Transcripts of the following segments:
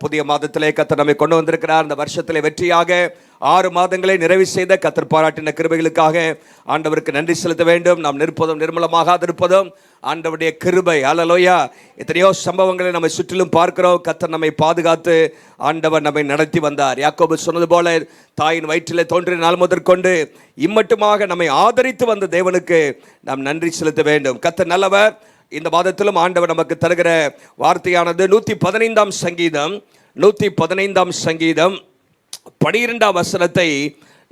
புதிய மாதத்திலே கர்த்தர் நம்மை கொண்டு வந்திருக்கிறார். இந்த வருஷத்திலே வெற்றியாக 6 மாதங்களை நிறைவு செய்த கர்த்தர் பாராட்டின கிருபைகளுக்காக ஆண்டவருக்கு நன்றி செலுத்த வேண்டும். நாம் நிற்பதும் நிர்மலமாகாதிருப்பதும் ஆண்டவருடைய கிருபை. ஹல்லேலூயா. எத்தனையோ சம்பவங்களை நம்மை சுற்றிலும் பார்க்கிறோம். கர்த்தர் நம்மை பாதுகாத்து ஆண்டவர் நம்மை நடத்தி வந்தார். யாக்கோபு சொன்னது போல, தாயின் வயிற்றிலே தோன்றிய நாள் முதற்கொண்டு இம்மட்டுமாக நம்மை ஆதரித்து வந்த தேவனுக்கு நாம் நன்றி செலுத்த வேண்டும். கர்த்தர் நல்லவர். இந்த மாதத்திலும் ஆண்டவர் நமக்கு தருகிற வார்த்தையானது 115ஆம் சங்கீதம் 115ஆம் சங்கீதம் 12ஆம் வசனத்தை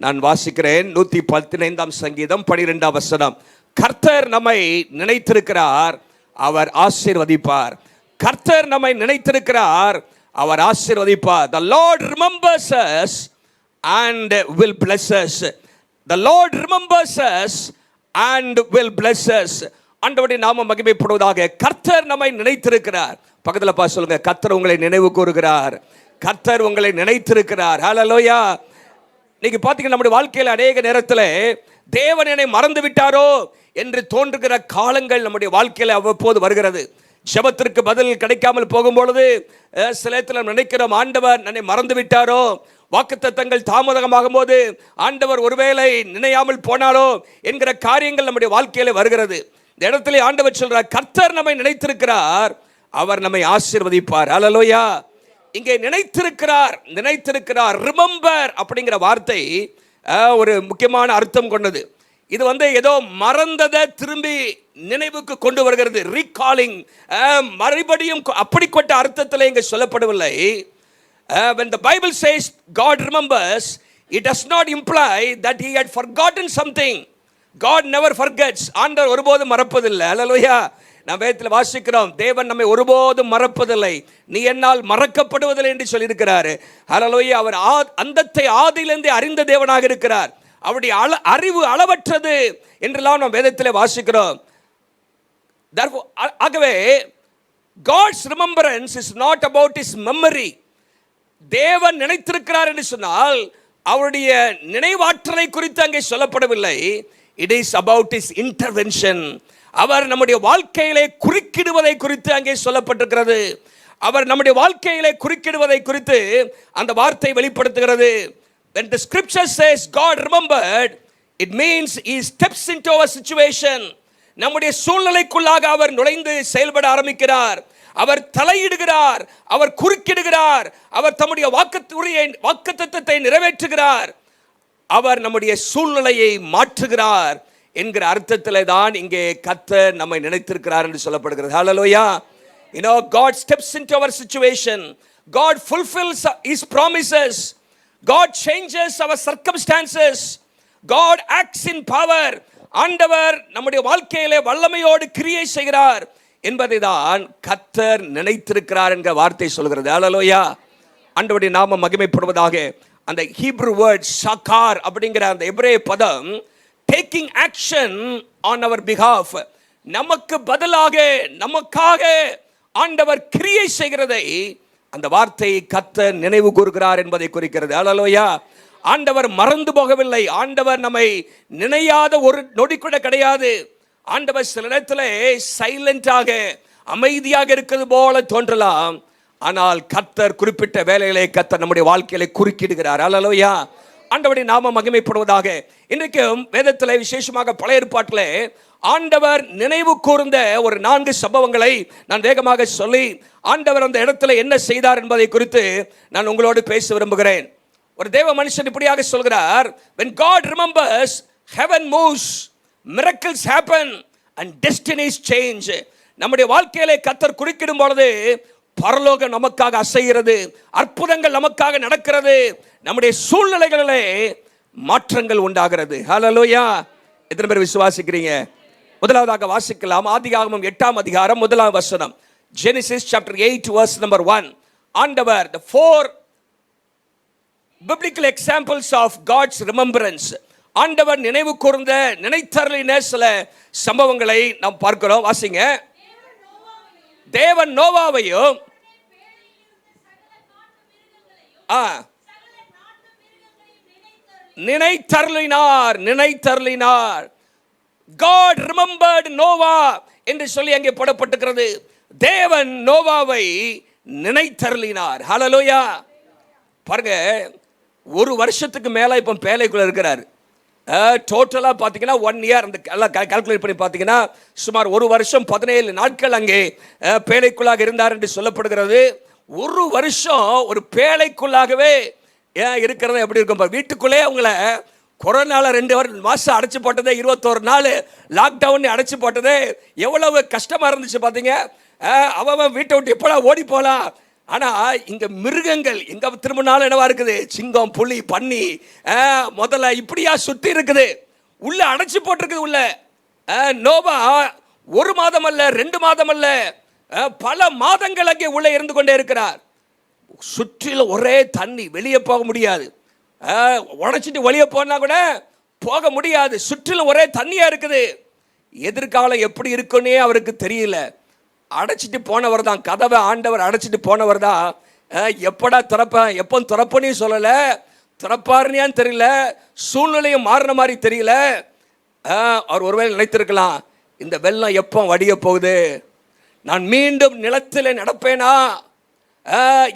நான் வாசிக்கிறேன். 115ஆம் சங்கீதம் 12ஆம் வசனம். கர்த்தர் நம்மை நினைத்திருக்கிறார், அவர் ஆசீர்வதிப்பார். கர்த்தர் நம்மை நினைத்திருக்கிறார், அவர் ஆசீர்வதிப்பார். The Lord remembers us and will bless us. The Lord remembers us and will bless us. ஆண்டவருடைய நாமம் மகிமைப்படுவதாக. கர்த்தர் நம்மை நினைத்திருக்கிறார். பக்கத்துல பார்த்து சொல்லுங்க, கர்த்தர் உங்களை நினைவு கூறுகிறார். கர்த்தர் உங்களை நினைத்திருக்கிறார். ஹல்லேலூயா. இன்னைக்கு பாத்தீங்கன்னா நம்முடைய வாழ்க்கையில் அநேக நேரத்தில் தேவன் என்னை மறந்து விட்டாரோ என்று தோன்றுகிற காலங்கள் நம்முடைய வாழ்க்கையில் அவ்வப்போது வருகிறது. ஜெபத்திற்கு பதில் கிடைக்காமல் போகும்பொழுது சில நேரத்தில் நினைக்கிறோம், ஆண்டவர் என்னை மறந்து விட்டாரோ. வாக்குத்தத்தங்கள் தாமதமாகும் போது ஆண்டவர் ஒருவேளை நினையாமல் போனாலோ என்கிற காரியங்கள் நம்முடைய வாழ்க்கையில வருகிறது. இந்த இடத்துல ஆண்டவர் சொல்றார், கர்த்தர் நம்மை நினைத்திருக்கிறார், அவர் நம்மை ஆசீர்வதிப்பார். ஹல்லேலூயா. இங்கே நினைத்திருக்கிறார் ரிமெம்பர் அப்படிங்கிற வார்த்தை ஒரு முக்கியமான அர்த்தம் கொண்டது. இது ஏதோ மறந்ததை திரும்பி நினைவுக்கு கொண்டு வருகிறது. ரீகாலிங், மறுபடியும் அப்படிப்பட்ட அர்த்தத்தில் இங்கே சொல்லப்படவில்லை. When the Bible says God remembers, it does not imply that he had forgotten something. God never forgets. ஆண்டவர் ஒருபோதும் மறப்பதில்லை. ஹல்லேலூயா. நாம் வேதத்தில் வாசிக்கிறோம், தேவன் நம்மை ஒருபோதும் மறப்பதில்லை, நீ என்னால் மறக்கப்படுவதில்லை என்று சொல்லியிருக்கிறார். ஹல்லேலூயா. அவர் அந்தத்தை ஆதியிலிருந்தே அறிந்த தேவனாக இருக்கிறார். அவருடைய அறிவு அளவற்றது என்றெல்லாம் நாம் வேதத்தில் வாசிக்கிறோம். ஆகவே God's remembrance is not about his memory. தேவன் நினைத்திருக்கிறார் என்று சொன்னால் அவருடைய நினைவாற்றலை குறித்து அங்கே சொல்லப்படவில்லை. It is about his intervention. அவர் நம்முடைய வாழ்க்கையிலே குறுக்கிடுவதை குறித்து அங்கே சொல்லப்பட்டிருக்கிறது. அவர் நம்முடைய வாழ்க்கையிலே குறுக்கிடுவதை குறித்து அந்த வார்த்தை வெளிப்படுத்துகிறது. When the scripture says God remembered, it means he steps into our situation. நம்முடைய சூழ்நிலைக்குள்ளாக அவர் நுழைந்து செயல்பட ஆரம்பிக்கிறார். அவர் தலையிடுகிறார், அவர் குறுக்கிடுகிறார், அவர் தம்முடைய வாக்குத்தத்தத்தை நிறைவேற்றுகிறார், அவர் நம்முடைய சூழ்நிலையை மாற்றுகிறார் என்கிற அர்த்தத்தில் தான் இங்கே கர்த்தர் நம்மை நினைத்திருக்கிறார் என்று சொல்லப்படுகிறது. ஹல்லேலூயா. You know, God steps into our situation. God fulfills his promises. God changes our circumstances. God acts in power. ஆண்டவர் நம்முடைய வாழ்க்கையிலே வல்லமையோடு கிரியை செய்கிறார் என்பதை தான் கர்த்தர் நினைத்திருக்கிறார் என்கிற வார்த்தை சொல்கிறது. ஹல்லேலூயா. ஆண்டவருடைய நாமம் மகிமைப்படுவதாக. அந்த ஹீப்ரு வேர்ட் ஷாகார் அப்படிங்கிற அந்த எபிரேய பதம் taking action on our behalf, நமக்கு பதிலாக நமக்காக ஆண்டவர் கிரியை செய்கிறதை அந்த வார்த்தை கர்த்தர் நினைவு கூறுகிறார் என்பதை குறிக்கிறது. ஹல்லேலூயா. ஆண்டவர் மறந்து போகவில்லை. ஆண்டவர் நம்மை நினையாத ஒரு நொடி கூட கிடையாது. ஆண்டவர் சில நேரத்தில் சைலண்டாக அமைதியாக இருக்கிறது போல தோன்றலாம், ஆனால் கர்த்தர் குறிப்பிட்ட வேலைகளை கர்த்தர் நம்முடைய வாழ்க்கையில குறுக்கிடுகிறார். ஹல்லேலூயா. ஆண்டவருடைய நாமம் மகிமைப்படுவதாக. இன்றைக்கும் வேதத்தில் விசேஷமாக பழைய ஏற்பாட்டில் ஆண்டவர் நினைவு கூர்ந்த ஒரு 4 சம்பவங்களை நான் வேகமாக சொல்லி ஆண்டவர் அந்த இடத்துல என்ன செய்தார் என்பதை குறித்து நான் உங்களோடு பேச விரும்புகிறேன். ஒரு தேவ மனுஷன் இப்படியாக சொல்கிறார், when God remembers, heaven moves, miracles happen and destinies change. நம்முடைய வாழ்க்கையிலே கர்த்தர் குறுக்கிடும் பொழுது பரலோகம் நமக்காக அசைகிறது, அற்புதங்கள் நமக்காக நடக்கிறது, நம்முடைய சூழ்நிலைகளிலே மாற்றங்கள் உண்டாகிறது. ஹல்லேலூயா. எத்தனை பேர் விசுவாசிக்கிறீங்க? முதலாவதாக வாசிக்கலாம். ஆதியாகமம் 8ஆம் அதிகாரம் 1ஆம் வசனம். Genesis chapter 8 verse number 1. ஆண்டவர், the 4 biblical examples of God's remembrance. ஆண்டவர் நினைவு கூர்ந்த நினைத்தருளின சில சம்பவங்களை நாம் பார்க்கிறோம். வாசிங்க. தேவன் நோவாவையும் நினைத்தருளினார். God remembered Noah என்று சொல்லி அங்கே போடப்பட்டிருக்கிறது. தேவன் நோவாவை நினைத்தருளினார். ஹல்லேலூயா. பாருங்க, ஒரு வருஷத்துக்கு மேலே இப்போ பேழைக்குள்ள இருக்கிறார். டோட்டலாக பார்த்தீங்கன்னா 1 இயர், அந்த எல்லாம் கால்குலேட் பண்ணி பார்த்தீங்கன்னா சுமார் 1 வருஷம் 17 நாட்கள் அங்கே பேழைக்குள்ளாக இருந்தார் என்று சொல்லப்படுகிறது. 1 வருஷம் ஒரு பேழைக்குள்ளாகவே இருக்கிறது எப்படி இருக்கும்? வீட்டுக்குள்ளே அவங்கள கொரோனாவில் 2 மாதம் அடைச்சி போட்டதே, 21 நாள் லாக்டவுன் அடைச்சி போட்டதே எவ்வளவு கஷ்டமாக இருந்துச்சு பார்த்தீங்க. அவன் வீட்டை விட்டு எப்படா ஓடி போகலாம். ஆனால் இங்கே மிருகங்கள் எங்கே திரும்பினாலும் என்னவா இருக்குது? சிங்கம், புலி, பன்னி முதல்ல இப்படியா சுற்றி இருக்குது, உள்ள அடைச்சி போட்டிருக்குது. உள்ள நோவா 1 மாதம் அல்ல, 2 மாதம் அல்ல, பல மாதங்கள் அங்கே உள்ளே இருந்து கொண்டே இருக்கிறார். சுற்றிலும் ஒரே தண்ணி, வெளியே போக முடியாது. உடைச்சிட்டு வெளியே போனா கூட போக முடியாது. சுற்றிலும் ஒரே தண்ணியா இருக்குது. எதிர்காலம் எப்படி இருக்குன்னே அவருக்கு தெரியல. அடைச்சிட்டு போனவர் தான், கதவை ஆண்டவர் அடைச்சிட்டு போனவர் தான். எப்படா திறப்பேன், எப்போ திறப்பனே சொல்லலை, திறப்பாருன்னு தெரியல, சூழ்நிலையும் மாறின மாதிரி தெரியல. அவர் ஒருவேளை நினைத்திருக்கலாம், இந்த வெள்ளம் எப்போ வடிய போகுது, நான் மீண்டும் நிலத்தில் நடப்பேனா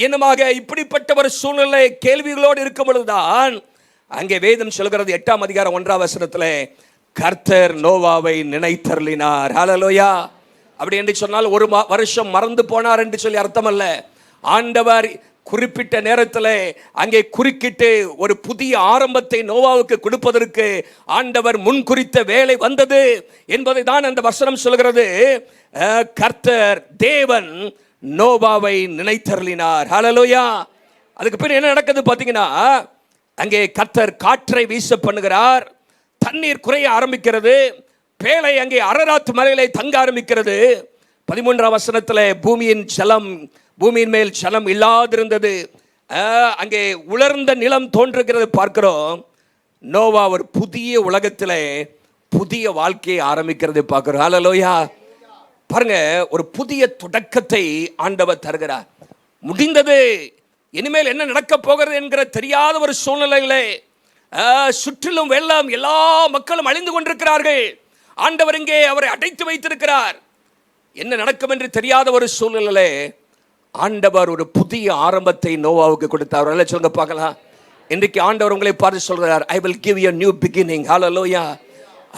என்னமாக. இப்படிப்பட்ட ஒரு சூழ்நிலை கேள்விகளோடு இருக்கும் பொழுதுதான் அங்கே வேதம் சொல்கிறது 8ஆம் அதிகாரம் 1ஆம் வசனத்தில், கர்த்தர் நோவாவை நினைத்தருளினார். ஹல்லேலூயா. அப்படி என்று சொன்னால் 1 வருஷம் மறந்து போனார் என்று சொல்லி அர்த்தம் அல்ல. ஆண்டவர் குறிப்பிட்ட நேரத்தில் அங்கே குறுக்கிட்டு ஒரு புதிய ஆரம்பத்தை நோவாவுக்கு கொடுப்பதற்கு ஆண்டவர் முன் குறித்த வேலை வந்தது என்பதை தான் அந்த வசனம் சொல்கிறது. கர்த்தர் தேவன் நோவாவை நினைத்தருளினார். ஹல்லேலூயா. அதுக்கு பிறகு என்ன நடக்குது பார்த்தீங்கன்னா, அங்கே கர்த்தர் காற்றை வீச பண்ணுகிறார், தண்ணீர் குறைய ஆரம்பிக்கிறது, பேழை அங்கே அரராத் மலையிலே தங்க ஆரம்பிக்கிறது. 13ஆம் வசனத்தில் பூமியின் மேல் ஜலம் இல்லாதிருந்தது, அங்கே உலர்ந்த நிலம் தோன்றுகிறது பார்க்கிறோம். நோவா ஒரு புதிய உலகத்தில் புதிய வாழ்க்கையை ஆரம்பிக்கிறது பார்க்கிறோம். ஹல்லேலூயா. பாருங்க, ஒரு புதிய தொடக்கத்தை ஆண்டவர் தருகிறார். முடிந்தது, இனிமேல் என்ன நடக்க போகிறது என்கிற தெரியாத ஒரு சூழ்நிலையிலே சுற்றிலும் வெள்ளம், எல்லா மக்களும் அழிந்து கொண்டிருக்கிறார்கள். ஆண்டவர் இங்கே அவரை அடைத்து வைத்திருக்கிறார். என்ன நடக்கும் என்று தெரியாத ஒரு சூழ்நிலையிலே ஆண்டவர் ஒரு புதிய ஆரம்பத்தை நோவாவுக்கு கொடுத்தார். சொல்லுங்க பார்க்கலாம். இன்றைக்கு ஆண்டவர் உங்களை பார்த்து சொல்கிறார், I will give you new beginning. Hallelujah.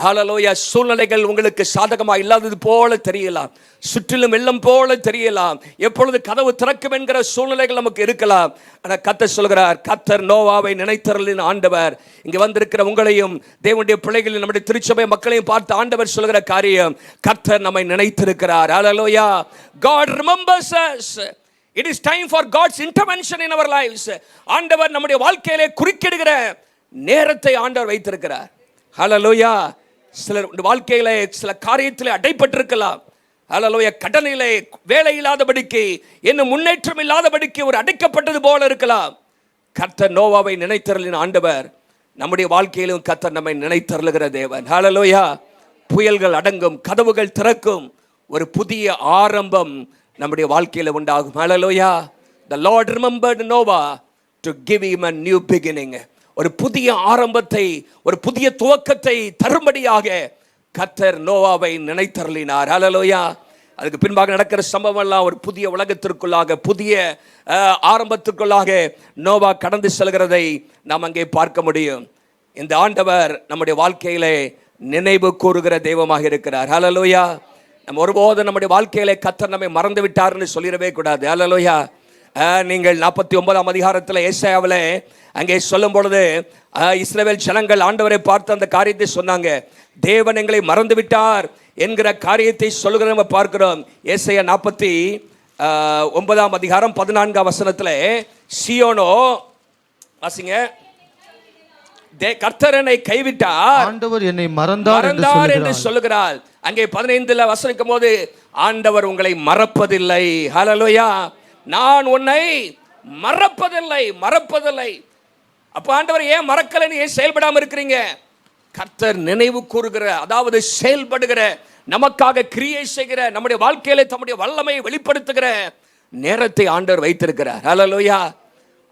Hallelujah. சூழ்நிலைகள் உங்களுக்கு சாதகமாக இல்லாதது போல தெரியலாம், சுற்றிலும் வெள்ளம் போல தெரியலாம், எப்பொழுது கதவு திறக்கும் என்கிற சூழ்நிலைகள் நமக்கு இருக்கலாம். ஆனால் கர்த்தர் சொல்கிறார், கர்த்தர் நோவாவை நினைத்தருளின ஆண்டவர். இங்கே வந்திருக்கிற உங்களையும் தேவனுடைய பிள்ளைகளையும் நம்முடைய திருச்சபை மக்களையும் பார்த்து ஆண்டவர் சொல்கிற காரியம், கர்த்தர் நம்மை நினைத்திருக்கிறார். ஹல்லேலூயா. God remembers us. It is time for God's intervention in our lives. ஆண்டவர் நம்முடைய வாழ்க்கையிலே குறுக்கிடுகிற நேரத்தை ஆண்டவர் வைத்திருக்கிறார். ஹல்லேலூயா. சிலர் வாழ்க்கையிலே சில காரியத்திலே அடைப்பட்டிருக்கலாம். ஹல்லேலூயா. கடனிலே, வேலை இல்லாதபடிக்கு, இன்னும் முன்னேற்றம் இல்லாதபடிக்கு ஒரு அடைக்கப்பட்டது போல இருக்கலாம். கர்த்தர் நோவாவை நினைத்தருளின ஆண்டவர் நம்முடைய வாழ்க்கையிலும் கர்த்தர் நம்மை நினைத்தருளுகிற தேவன். ஹல்லேலூயா. புயல்கள் அடங்கும், கதவுகள் திறக்கும், ஒரு புதிய ஆரம்பம் நம்முடைய வாழ்க்கையில் உண்டாகும். ஹல்லேலூயா. The Lord remembered Noah to give him a new beginning. ஒரு புதிய ஆரம்பத்தை, ஒரு புதிய துவக்கத்தை தரும்படியாக கர்த்தர் நோவாவை நினைத்தருளினார். ஹல்லேலூயா. அதுக்கு பின்பாக நடக்கிற சம்பவம் எல்லாம் ஒரு புதிய உலகத்திற்குள்ளாக, புதிய ஆரம்பத்திற்குள்ளாக நோவா கடந்து செல்கிறதை நாம் அங்கே பார்க்க முடியும். இந்த ஆண்டவர் நம்முடைய வாழ்க்கையிலே நினைவு கூறுகிற தெய்வமாக இருக்கிறார். ஹல்லேலூயா. நம்ம ஒருபோதும் நம்முடைய வாழ்க்கையிலே கர்த்தர் நம்மை மறந்து விட்டார்னு சொல்லிடவே கூடாது. ஹல்லேலூயா. நீங்கள் 49ஆம் அதிகாரத்தில் ஏசாயாவில் அங்கே சொல்லும் பொழுது இஸ்ரவேல் ஜனங்கள் ஆண்டவரை பார்த்து அந்த காரியத்தை சொன்னாங்க. தேவன் எங்களை மறந்து விட்டார் என்கிற காரியத்தை சொல்லுகிற நம்ம பார்க்கிறோம். ஏசாயா 49ஆம் அதிகாரம் 14ஆம் வசனத்தில், சீயோனோ, வாசிங்க, கர்த்தர் என்னை கைவிட்டார், ஆண்டவர் என்னை மறந்தார் என்று சொல்லுகிறார். அங்கே 15 வசனிக்கும் போது, ஆண்டவர் உங்களை மறப்பதில்லை. ஹல்லேலூயா. நான் உன்னை மறப்பதில்லை. அப்ப ஆண்டவர் ஏன் மறக்கலைன்னு ஏன் செயல்படாம இருக்கிறீங்க? கர்த்தர் நினைவு கூறுகிற, அதாவது செயல்படுகிற, நமக்காக கிரியை செய்கிற, நம்முடைய வாழ்க்கையில தம்முடைய வல்லமையை வெளிப்படுத்துகிற நேரத்தை ஆண்டவர் வைத்திருக்கிறார். ஹல்லேலூயா.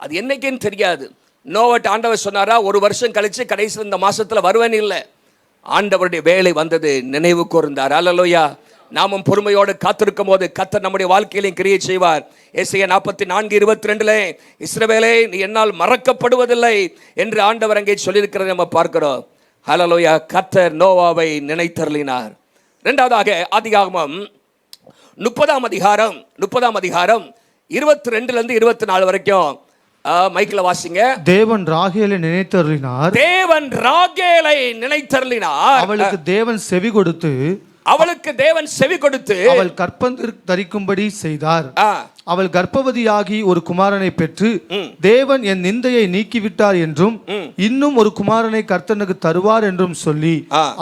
அது என்னைக்குன்னு தெரியாது. நோவட் ஆண்டவர் சொன்னாரா 1 வருஷம் கழிச்சு கடைசி இந்த மாசத்துல வருவேன் இல்லை. ஆண்டவருடைய வேலை வந்தது, நினைவு கூர்ந்தார். ஹல்லேலூயா. நாமும் பொறுமையோடு காத்திருக்கும் போது கர்த்தர் நம்முடைய வாழ்க்கையிலும் கிரியை செய்வார். ஏசாயா 44:22 இஸ்ரவேலே நீ என்னால் மறக்கப்படுவதில்லை என்று ஆண்டவர் அங்கே சொல்லியிருக்கிறதை நம்ம பார்க்கிறோம். ஹல்லேலூயா. கர்த்தர் நோவாவை நினைத்தருளினார். இரண்டாவதாக ஆதியாகமம் 30ஆம் அதிகாரம் 22 24 வரைக்கும் மைக்கில் வாசிங்க. தேவன் ராகேலை நினைத்தருளினார். தேவன் ராகேலை நினைத்தருளினார். அவளுக்கு தேவன் செவி கொடுத்து அவள் கற்பம் தரிக்கும்படி செய்தார். அவள் கர்ப்பவதியாகி ஒரு குமாரனை பெற்று தேவன் என் நிந்தையை நீக்கிவிட்டார் என்றும் இன்னும் ஒரு குமாரனை கர்த்தனுக்கு தருவார் என்றும் சொல்லி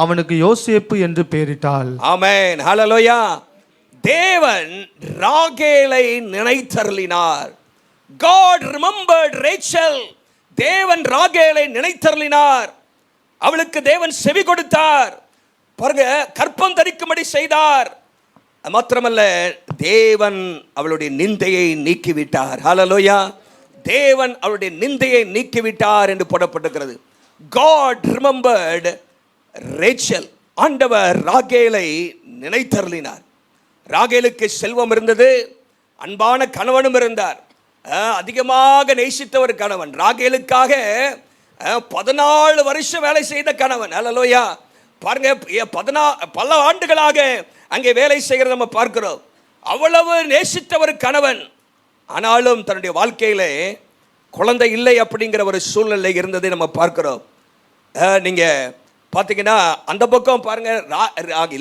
அவனுக்கு யோசேப்பு என்று பெயரிட்டாள். ஆமென். ஹல்லேலூயா. தேவன் ராகேலை நினைத்தருளினார். God remembered Rachel. தேவன் ராகேலை நினைத்தருளினார். அவளுக்கு தேவன் செவி கொடுத்தார். பாருங்க, கற்பம் தரிக்கும்படி செய்தார். மாத்திரமல்ல, தேவன் அவளுடைய நிந்தையை நீக்கிவிட்டார். ஹல்லேலூயா. தேவன் அவளுடைய நிந்தையை நீக்கிவிட்டார் என்று போடப்பட்டிருக்கிறது. God remembered Rachel. ஆண்டவர் ராகேலை நினைத்தருளினார். ராகேலுக்கு செல்வம் இருந்தது, அன்பான கணவனும் இருந்தார், அதிகமாக நேசித்த ஒரு கணவன். ராகேலுக்காக 14 வருஷம் வேலை செய்த கணவன். ஹல்லேலூயா. பாருங்க, பல ஆண்டுகளாக அங்கே வேலை செய்கிறத நம்ம பார்க்கிறோம். அவ்வளவு நேசித்த ஒரு கணவன். ஆனாலும் தன்னுடைய வாழ்க்கையிலே குழந்தை இல்லை அப்படிங்கிற ஒரு சூழ்நிலை இருந்ததை நம்ம பார்க்கிறோம். நீங்க பார்த்தீங்கன்னா அந்த பக்கம் பாருங்க,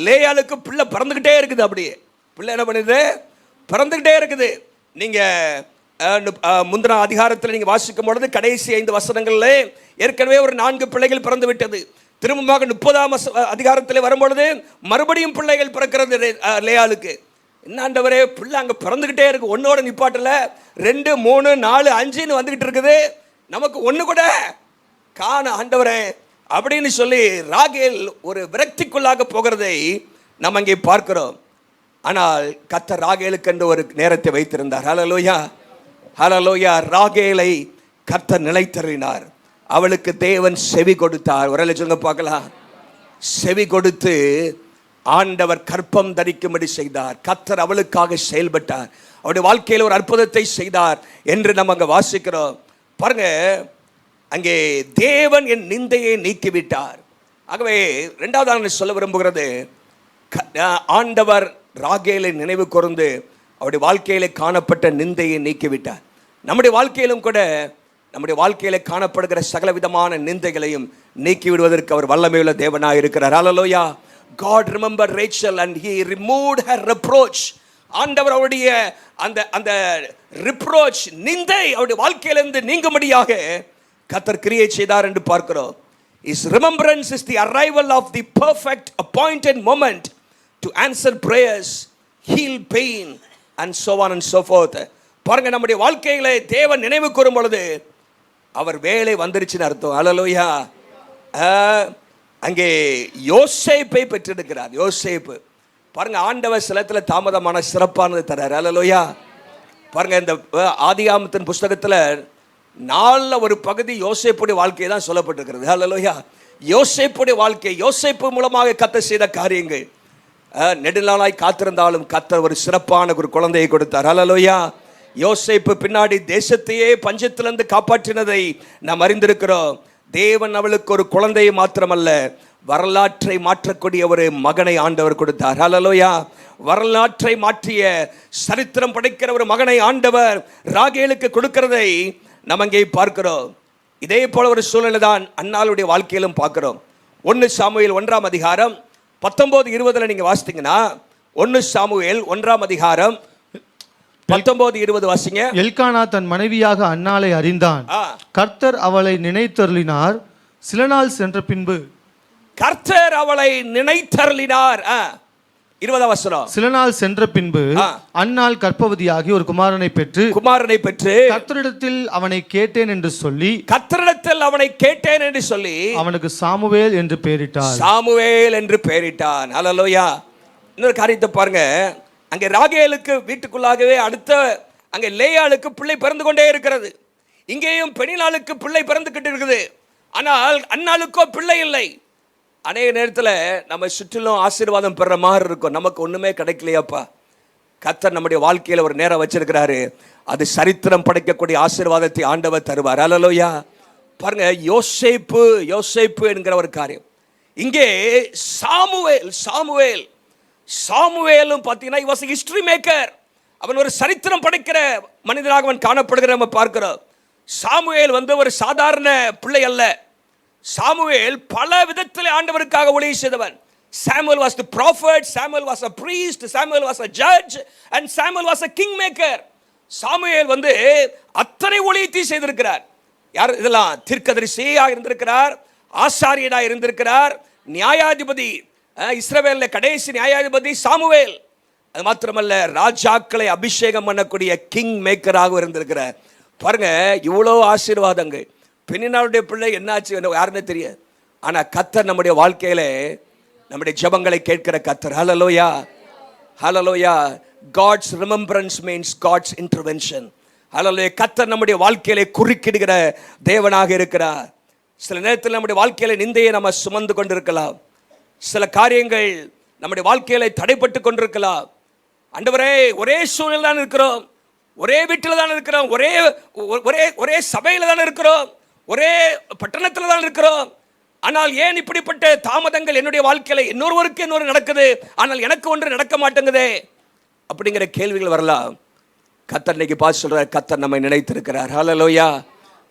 லேயாளுக்கு பிள்ளை பிறந்துக்கிட்டே இருக்குது. அப்படியே பிள்ளை என்ன பண்ணுது? பிறந்துக்கிட்டே இருக்குது. நீங்க முந்தின அதிகாரத்தில் நீங்க வாசிக்கும் பொழுது கடைசி 5 வசனங்களில் ஏற்கனவே ஒரு 4 பிள்ளைகள் பிறந்து விட்டது. திரும்பமாக 30ஆம் அதிகாரத்தில் வரும்பொழுது மறுபடியும் பிள்ளைகள் பிறக்கிறது லேயாளுக்கு. என்ன ஆண்டவரே, பிள்ளை அங்கே பிறந்துக்கிட்டே இருக்கு, ஒன்னோட நிப்பாட்டில் 2, 3, 4, 5 வந்துகிட்டு இருக்குது, நமக்கு ஒன்று கூட காண ஆண்டவரே அப்படின்னு சொல்லி ராகேல் ஒரு விரக்திக்குள்ளாக போகிறதை நம்ம அங்கே பார்க்கிறோம். ஆனால் கர்த்தர் ராகேலுக்கு என்று ஒரு நேரத்தை வைத்திருந்தார். ஹல்லேலூயா. ஹல்லேலூயா. ராகேலை கர்த்தர் நிலைத்தருளினார். அவளுக்கு தேவன் செவி கொடுத்தார். ஒரு சொல்லுங்க பார்க்கலாம். செவி கொடுத்து ஆண்டவர் கற்பம் தரிக்கும்படி செய்தார். கர்த்தர் அவளுக்காக செயல்பட்டார். அவருடைய வாழ்க்கையில் ஒரு அற்புதத்தை செய்தார் என்று நம்ம அங்கே வாசிக்கிறோம். பாருங்க, அங்கே தேவன் என் நிந்தையை நீக்கிவிட்டார். ஆகவே இரண்டாவதாக சொல்ல விரும்புகிறது, ஆண்டவர் ராகேலை நினைவு கூர்ந்து அவருடைய வாழ்க்கையிலே காணப்பட்ட நிந்தையை நீக்கிவிட்டார். நம்முடைய வாழ்க்கையிலும் கூட நம்முடைய வாழ்க்கையில காணப்படுகிற சகல விதமான நிந்தைகளையும் நீக்கி விடுவதற்கு அவர் வல்லமையுள்ள தேவனாக இருக்கிறார். ஹல்லேலூயா. God remembered Rachel and he removed her reproach. ஆண்டவர் அவருடைய அந்த reproach, நிந்தை அவருடைய வாழ்க்கையிலிருந்து நீங்கும்படியாக கர்த்தர் கிரியை செய்தார் என்று பார்க்கிறோம். His remembrance is the arrival of the perfect appointed moment to answer prayers, heal pain and so on and so forth. பாருங்க, நம்முடைய வாழ்க்கையில தேவன் நினைவு கூறும் பொழுது அவர் வேலை வந்துருச்சுன்னு அர்த்தம். ஹல்லேலூயா. அங்கே யோசேப்பை பெற்றெடுக்கிறார். யோசேப்பு பாருங்க, ஆண்டவர் சிலத்துல தாமதமான சிறப்பானது தரார். ஹல்லேலூயா. பாருங்க, இந்த ஆதியாகமத்தின் புஸ்தகத்தில் 4 ஒரு பகுதி யோசேப்புடைய வாழ்க்கையை தான் சொல்லப்பட்டிருக்கிறது. ஹல்லேலூயா. யோசேப்புடைய வாழ்க்கை, யோசேப்பு மூலமாக கர்த்தர் செய்த காரியங்கள், நெடுநாளாய் காத்திருந்தாலும் கர்த்தர் ஒரு சிறப்பான ஒரு குழந்தையை கொடுத்தார். ஹல்லேலூயா. யோசேப்பு பின்னாடி தேசத்தையே பஞ்சத்திலிருந்து காப்பாற்றினதை நாம் அறிந்திருக்கிறோம். தேவன் அவளுக்கு ஒரு குழந்தையை மாத்திரமல்ல, வரலாற்றை மாற்றக்கூடிய ஒரு மகனை ஆண்டவர் கொடுத்தார். ஹல்லேலூயா. வரலாற்றை மாற்றிய சரித்திரம் படைக்கிற ஒரு மகனை ஆண்டவர் ராகேலுக்கு கொடுக்கிறதை நம்ம அங்கே பார்க்கிறோம். இதே போல ஒரு சூழ்நிலை தான் அன்னாளுடைய வாழ்க்கையிலும் பார்க்கிறோம். 1 சாமுவேல் 1ஆம் அதிகாரம் 19-20 நீங்க வாசித்தீங்கன்னா, 1 சாமுவேல் 1ஆம் அதிகாரம் 19-20 வாசிங்க. எல்கானா தன் மனைவியாக அன்னாளை அறிந்தான். கர்த்தர் அவளை நினைத்தருளினார். சில நாள் சென்ற பின்பு கர்த்தர் அவளை நினைத்தருளினார். 20ஆம் வசனம். சில நாள் சென்ற பின்பு அன்னாள் கர்ப்பவதியாகி ஒரு குமாரனை பெற்று கர்த்தரிடத்தில் அவனை கேட்டேன் என்று சொல்லி அவனுக்கு சாமுவேல் என்று பெயரிட்டார். சாமுவேல் என்று பெயரிட்டான். ஹல்லேலூயா. இன்னொரு காரியத்தை பாருங்க, அங்கே ராகேலுக்கு வீட்டுக்குள்ளாகவே அடுத்த அங்கே லேயாளுக்கு பிள்ளை பிறந்து கொண்டே இருக்கிறது. இங்கேயும் பெனினாளுக்கு பிள்ளை பிறந்துகிட்டு இருக்குது. ஆனால் அன்னாளுக்கோ பிள்ளை இல்லை. அநேக நேரத்தில் நம்ம சுற்றிலும் ஆசீர்வாதம் பெற மாதிரி இருக்கும், நமக்கு ஒன்றுமே கிடைக்கலையாப்பா. கர்த்தர் நம்முடைய வாழ்க்கையில் ஒரு நேரம் வச்சிருக்கிறாரு, அது சரித்திரம் படைக்கக்கூடிய ஆசீர்வாதத்தை ஆண்டவர் தருவார். அல்லேலூயா. பாருங்க, யோசேப்பு என்கிற ஒரு காரியம். இங்கே சாமுவேலும் பார்த்தீங்கன்னா he was a history maker. அவன் ஒரு சரித்திரம் படைக்கிற மனிதனாக அவன் காணப்படுகிற நம்ம பார்க்கிறோம். சாமுவேல் ஒரு சாதாரண பிள்ளை அல்ல. சாமுவேல் பல விதத்தில் ஆண்டவருக்காக ஊழியம் செய்தவன். Samuel was the prophet, Samuel was a priest, Samuel was a judge, and Samuel was a king maker. Samuel அத்தனை ஊழியத்தை செய்திருக்கிறார். யார் இதெல்லாம்? தீர்க்கதரிசியாக இருந்திருக்கிறார், ஆசாரியனாக இருந்திருக்கிறார், நியாயாதிபதி. இஸ்ரவேலில் கடைசி நியாயாதிபதி சாமுவேல். அது மாத்திரமல்ல, ராஜாக்களை அபிஷேகம் பண்ணக்கூடிய கிங் மேக்கராக இருந்திருக்கிறார். பாருங்க, இவ்வளோ ஆசீர்வாதங்கள். பெண்ணினாருடைய பிள்ளை என்னாச்சு யாருன்னு தெரியாது. ஆனால் கர்த்தர் நம்முடைய வாழ்க்கையில நம்முடைய ஜெபங்களை கேட்கிற கர்த்தர். ஹல்லேலூயா, ஹல்லேலூயா. God's remembrance means God's intervention. ஹல்லேலூயா. கர்த்தர் நம்முடைய வாழ்க்கையில குறுக்கிடுகிற தேவனாக இருக்கிறார். சில நேரத்தில் நம்முடைய வாழ்க்கையில நிந்தையை நம்ம சுமந்து கொண்டிருக்கலாம். சில காரியங்கள் நம்முடைய வாழ்க்கையில தடைப்பட்டு கொண்டிருக்கலாம். ஆண்டவரே, ஒரே சூழ்நிலை தான் இருக்கிறோம், ஒரே வீட்டில் தான் இருக்கிறோம், ஒரே சபையில் தான் இருக்கிறோம், ஒரே பட்டணத்தில் தான் இருக்கிறோம். ஆனால் ஏன் இப்படிப்பட்ட தாமதங்கள் என்னுடைய வாழ்க்கையில? இன்னொருவருக்கு இன்னொரு நடக்குது, ஆனால் எனக்கு ஒன்று நடக்க மாட்டேங்குதே அப்படிங்கிற கேள்விகள் வரலாம். கர்த்தர் இன்னைக்கு பார்த்து சொல்றார், கர்த்தர் நம்மை நினைத்திருக்கிறார். ஹல்லேலூயா.